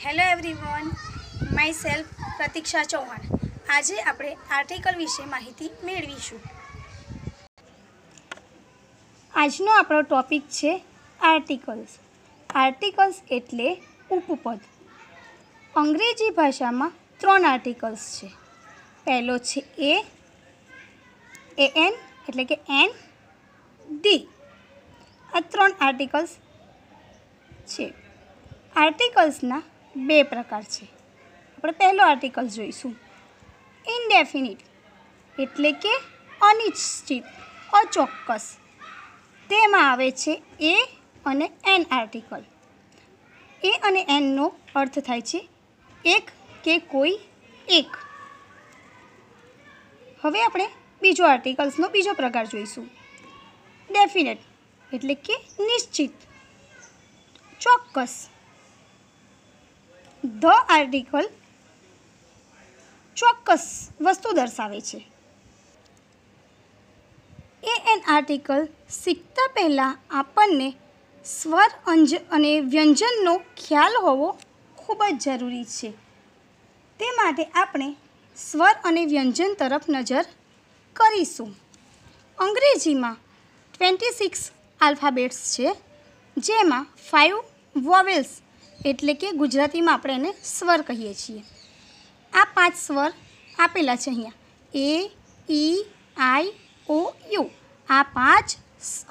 Hello everyone, my self પ્રતીક્ષા ચૌહાણ. આજે આપણે article વિશે માહિતી મેળવીશું. આજનો આપણો ટોપિક છે આર્ટિકલ્સ. આર્ટિકલ્સ એટલે ઉપપદ. અંગ્રેજી ભાષામાં 3 આર્ટિકલ્સ છે. પહેલો છે એન એટલે કે એન, ડી. આ 3 આર્ટિકલ્સ છે. આર્ટિકલ્સના 2 પ્રકાર છે. આપણે પહેલો આર્ટિકલ જોઈશું. ઇનડેફિનિટ એટલે કે અનિશ્ચિત, અચોક્કસ. તેમાં આવે છે એ અને એન આર્ટિકલ. એ અને એનનો અર્થ થાય છે એક કે કોઈ એક. હવે આપણે બીજો આર્ટિકલ્સનો બીજો પ્રકાર જોઈશું. ડેફિનેટ એટલે કે નિશ્ચિત, ચોક્કસ. ધ આર્ટિકલ ચોક્કસ વસ્તુ દર્શાવે છે. એન આર્ટિકલ શીખતા પહેલાં આપણને સ્વર અને વ્યંજનનો ખ્યાલ હોવો ખૂબ જ જરૂરી છે. તે માટે આપણે સ્વર અને વ્યંજન તરફ નજર કરીશું. અંગ્રેજીમાં 26 આલ્ફાબેટ્સ છે, જેમાં 5 વોવેલ્સ એટલે કે ગુજરાતીમાં આપણે એને સ્વર કહીએ છીએ. આ 5 સ્વર આપેલા છે અહીંયા. એ, ઈ, આઈ, ઓ, યુ. આ 5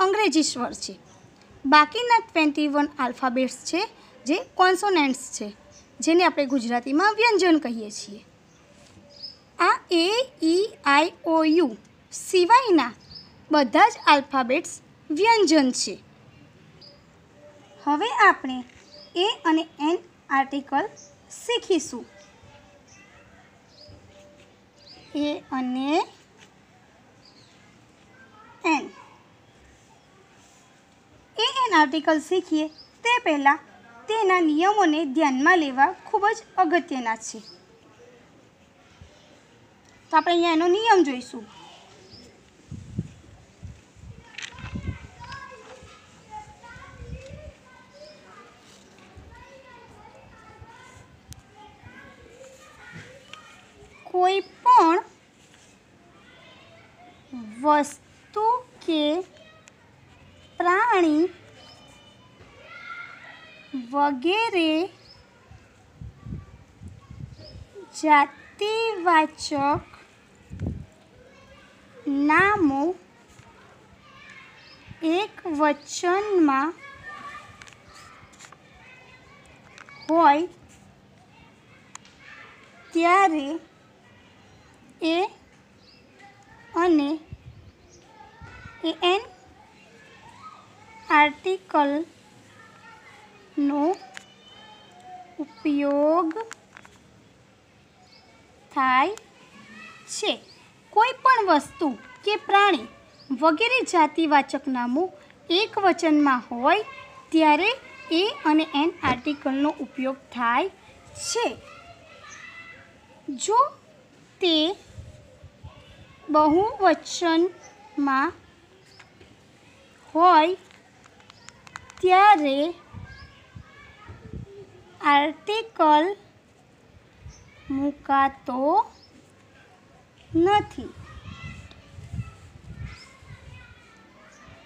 અંગ્રેજી સ્વર છે. બાકીના 21 આલ્ફાબેટ્સ છે જે કોન્સોનન્ટ્સ છે, જેને આપણે ગુજરાતીમાં વ્યંજન કહીએ છીએ. આ એ, ઈ, આઈ, ઓ, યુ સિવાયના બધા જ આલ્ફાબેટ્સ વ્યંજન છે. હવે આપણે એ અને એન આર્ટિકલ શીખીશું. એ અને એન. એન આર્ટિકલ શીખીએ તે પહેલાં તેના નિયમોને ધ્યાનમાં લેવા ખૂબ જ અગત્યના છે. તો આપણે અહીંયા એનો નિયમ જોઈશું. કોઈ પણ વસ્તુ કે પ્રાણી વગેરે જાતિવાચક નામો એકવચનમાં હોય ત્યારે એ અને એન આર્ટિકલનો ઉપયોગ થાય છે. કોઈ પણ વસ્તુ કે પ્રાણી વગેરે જાતિવાચક નામો એકવચનમાં હોય ત્યારે એ અને એન આર્ટિકલનો ઉપયોગ થાય છે. જો તે બહુવચનમાં હોય ત્યારે આર્ટિકલ મુકાતો નથી.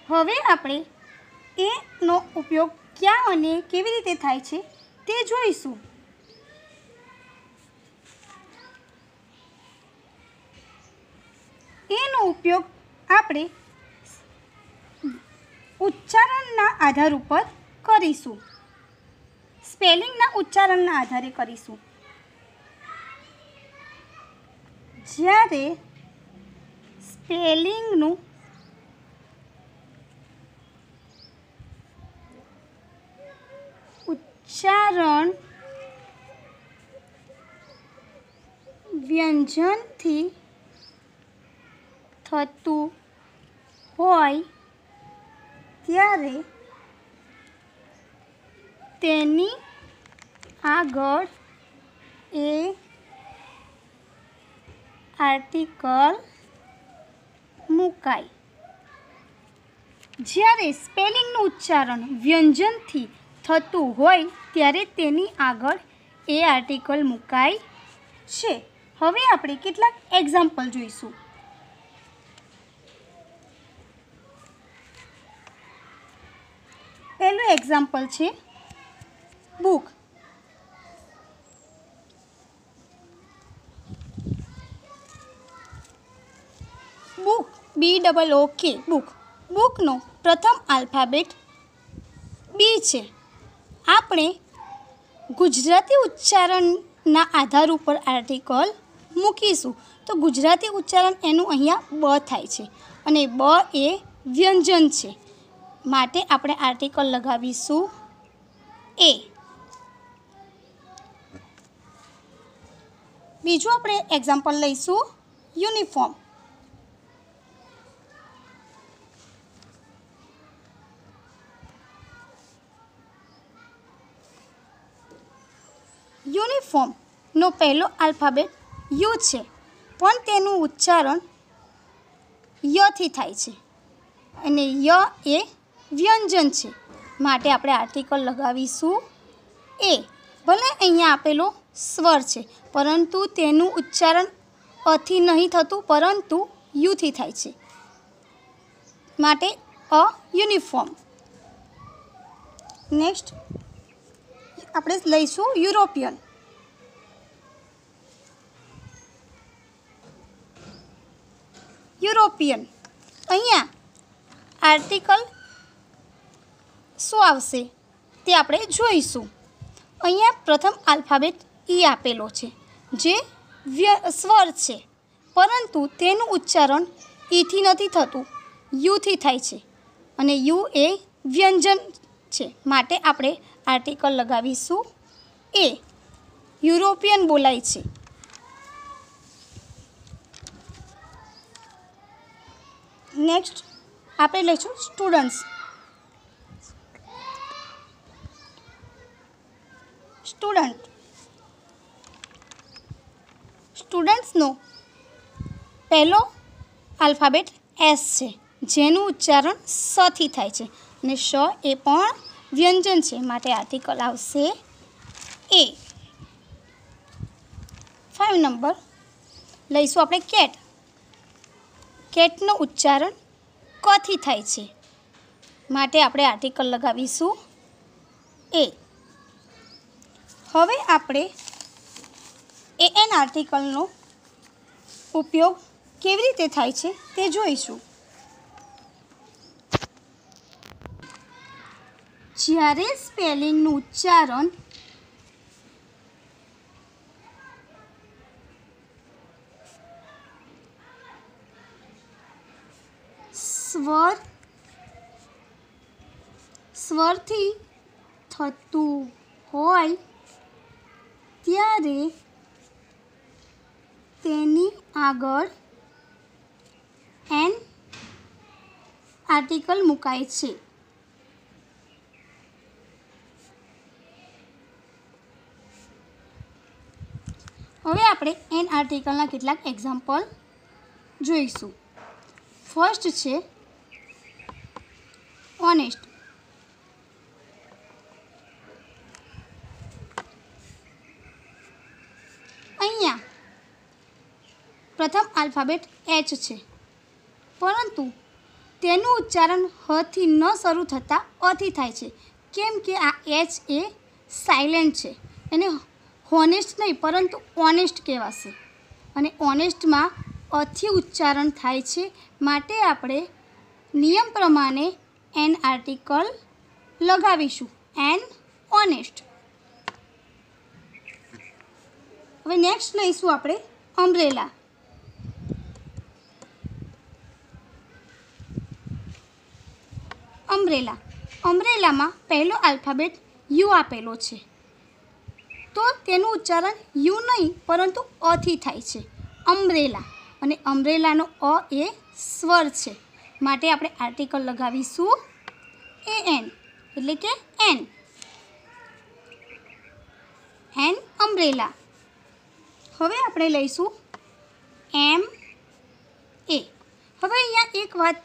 હવે આપણે એનો ઉપયોગ ક્યાં અને કેવી રીતે થાય છે તે જોઈશું. એનો ઉપયોગ આપણે ઉચ્ચારણના આધાર ઉપર કરીશું. સ્પેલિંગના ઉચ્ચારણના આધારે કરીશું. જ્યારે સ્પેલિંગનું ઉચ્ચારણ વ્યંજનથી થતું હોય ત્યારે તેની આગળ એ આર્ટિકલ મુકાય. જ્યારે સ્પેલિંગનું ઉચ્ચારણ વ્યંજનથી થતું હોય ત્યારે તેની આગળ એ આર્ટિકલ મુકાય છે. હવે આપણે કેટલાક એક્ઝામ્પલ જોઈશું. પહેલું એક્ઝામ્પલ છે બુક. Book BOOK book. બુકનો પ્રથમ આલ્ફાબેટ બી છે. આપણે ગુજરાતી ઉચ્ચારણના આધાર ઉપર આર્ટિકલ મૂકીશું. તો ગુજરાતી ઉચ્ચારણ એનું અહીંયા બ થાય છે અને બ એ વ્યંજન છે, માટે આપણે આર્ટિકલ લગાવીશું એ. બીજું આપણે એક્ઝામ્પલ લઈશું યુનિફોર્મ. યુનિફોર્મનો પહેલો આલ્ફાબેટ યુ છે, પણ તેનું ઉચ્ચારણ યથી થાય છે અને ય એ વ્યંજન છે, માટે આપણે આર્ટિકલ લગાવીશું એ. ભલે અહીંયા આપેલો સ્વર છે, પરંતુ તેનું ઉચ્ચારણ અથી નહીં થતું, પરંતુ યુથી થાય છે, માટે અ યુનિફોર્મ. નેક્સ્ટ આપણે લઈશું યુરોપિયન. યુરોપિયન અહીંયા આર્ટિકલ શું આવશે તે આપણે જોઈશું. અહીંયા પ્રથમ આલ્ફાબેટ ઈ આપેલો છે, જે સ્વર છે, પરંતુ તેનું ઉચ્ચારણ ઈથી નથી થતું, યુથી થાય છે અને યુ એ વ્યંજન છે, માટે આપણે આર્ટિકલ લગાવીશું એ. યુરોપિયન બોલાય છે. નેક્સ્ટ આપણે લઈશું સ્ટુડન્ટ્સ. સ્ટુડન્ટ્સનો પહેલો આલ્ફાબેટ એસ છે, જેનું ઉચ્ચારણ સથી થાય છે અને શ એ પણ વ્યંજન છે, માટે આર્ટિકલ આવશે એ. 5 નંબર લઈશું આપણે કેટ. કેટનું ઉચ્ચારણ કથી થાય છે, માટે આપણે આર્ટિકલ લગાવીશું એ. હવે આપણે એન આર્ટિકલનો ઉપયોગ કેવી રીતે થાય છે તે જોઈશું. જ્યારે સ્પેલિંગનું ઉચ્ચારણ સ્વરથી થતું હોય ત્યારે તેની આગળ એન આર્ટિકલ મુકાય છે. હવે આપણે એન આર્ટિકલના કેટલાક એક્ઝામ્પલ જોઈશું. ફર્સ્ટ છે ઓનેસ્ટ. અહીંયા પ્રથમ આલ્ફાબેટ એચ છે, પરંતુ તેનું ઉચ્ચારણ હથી ન શરૂ થતાં અથી થાય છે, કેમ કે આ એચ એ સાયલેન્ટ છે. એને હોનેસ્ટ નહીં પરંતુ ઓનેસ્ટ કહેવાશે અને ઓનેસ્ટમાં અથી ઉચ્ચારણ થાય છે, માટે આપણે નિયમ પ્રમાણે એન આર્ટિકલ લગાવીશું એન ઓનેસ્ટ. હવે નેક્સ્ટ લઈશું આપણે અમ્બ્રેલા. અમ્બ્રેલામાં પહેલો આલ્ફાબેટ યુ આપેલો છે, તો તેનું ઉચ્ચારણ યુ નહીં પરંતુ અથી થાય છે અમ્બ્રેલા, અને અમ્બ્રેલાનો અ એ સ્વર છે, માટે આપણે આર્ટિકલ લગાવીશું એન, એટલે કે એન અમ્બ્રેલા. હવે આપણે લઈશું એમ એ. હવે અહીંયા એક વાત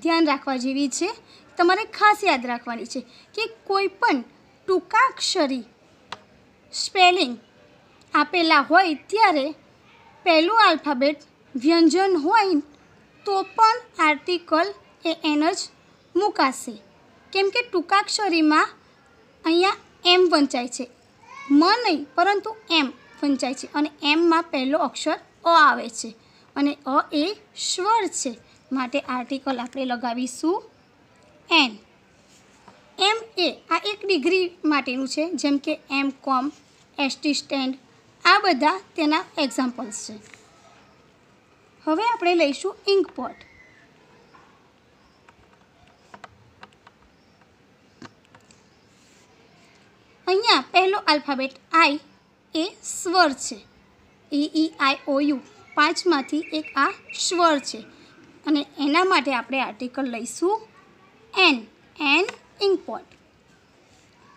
ધ્યાન રાખવા જેવી છે, તમારે ખાસ યાદ રાખવાની છે કે કોઈ પણ ટૂંકાક્ષરી સ્પેલિંગ આપેલા હોય ત્યારે પહેલું આલ્ફાબેટ વ્યંજન હોય તો પણ આર્ટિકલ એન જ મુકાશે, કેમ કે ટૂંકાક્ષરીમાં અહીંયા એમ વંચાય છે, મ નહીં પરંતુ એમ વંચાય છે અને એમમાં પહેલો અક્ષર અ આવે છે અને અ એ સ્વર છે, માટે આર્ટિકલ આપણે લગાવીશું એન. એમ એ આ એક ડિગ્રી માટેનું છે, જેમ કે એમ કોમ, એસટી સ્ટેન્ડ, આ બધા તેના એક્ઝામ્પલ્સ છે. હવે આપણે લઈશું ઇન્કપોટ. અહીંયા પહેલો આલ્ફાબેટ આઈ એ સ્વર છે, EEIOU 5માંથી એક આ સ્વર છે અને એના માટે આપણે આર્ટિકલ લઈશું એન, એન ઇન્કપોટ.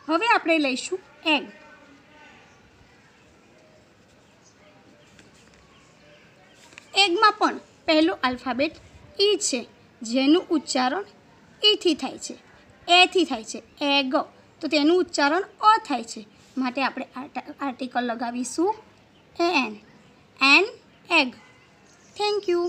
હવે આપણે લઈશું એગ. એગમાં પણ પહેલો આલ્ફાબેટ ઈ છે, જેનું ઉચ્ચારણ ઈથી થાય છે, એથી થાય છે, એગ, તો તેનું ઉચ્ચારણ અ થાય છે, માટે આપણે આર્ટિકલ લગાવીશું an, an egg. Thank you.